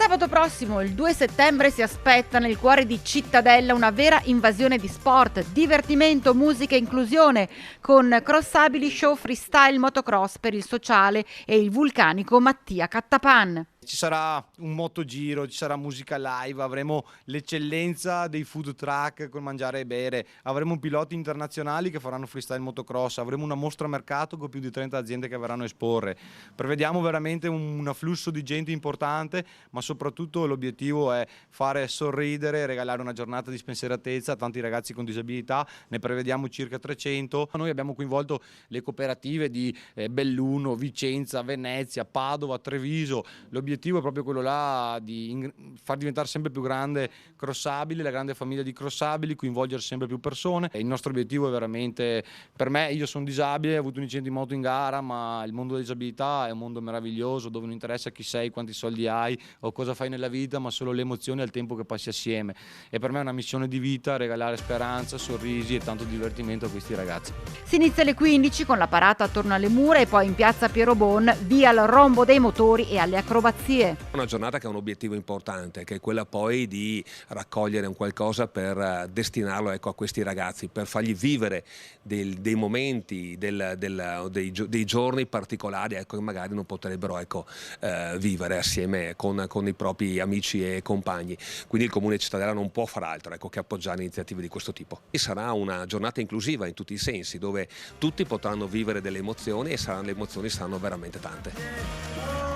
Sabato prossimo, il 2 settembre, si aspetta nel cuore di Cittadella una vera invasione di sport, divertimento, musica e inclusione, con crossabili, show freestyle, motocross per il sociale e il vulcanico Mattia Cattapan. Ci sarà un motogiro, ci sarà musica live, avremo l'eccellenza dei food truck con mangiare e bere, avremo piloti internazionali che faranno freestyle motocross, avremo una mostra mercato con più di 30 aziende che verranno a esporre. Prevediamo veramente un afflusso di gente importante, ma soprattutto l'obiettivo è fare sorridere, regalare una giornata di spensieratezza a tanti ragazzi con disabilità, ne prevediamo circa 300. Noi abbiamo coinvolto le cooperative di Belluno, Vicenza, Venezia, Padova, Treviso. L'obiettivo è proprio quello là di far diventare sempre più grande Crossabili, la grande famiglia di Crossabili, coinvolgere sempre più persone. E il nostro obiettivo è veramente, per me, io sono disabile, ho avuto un incidente di moto in gara, ma il mondo della disabilità è un mondo meraviglioso dove non interessa chi sei, quanti soldi hai o cosa fai nella vita, ma solo le emozioni e il tempo che passi assieme. E per me è una missione di vita regalare speranza, sorrisi e tanto divertimento a questi ragazzi. Si inizia alle 15 con la parata attorno alle mura e poi in piazza Piero Bon via al rombo dei motori e alle acrobazie. Una giornata che ha un obiettivo importante, che è quella poi di raccogliere un qualcosa per destinarlo, ecco, a questi ragazzi, per fargli vivere dei momenti, dei giorni particolari, ecco, che magari non potrebbero, ecco, vivere assieme con i propri amici e compagni. Quindi il Comune di Cittadella non può far altro, ecco, che appoggiare iniziative di questo tipo. E sarà una giornata inclusiva in tutti i sensi, dove tutti potranno vivere delle emozioni e le emozioni saranno veramente tante.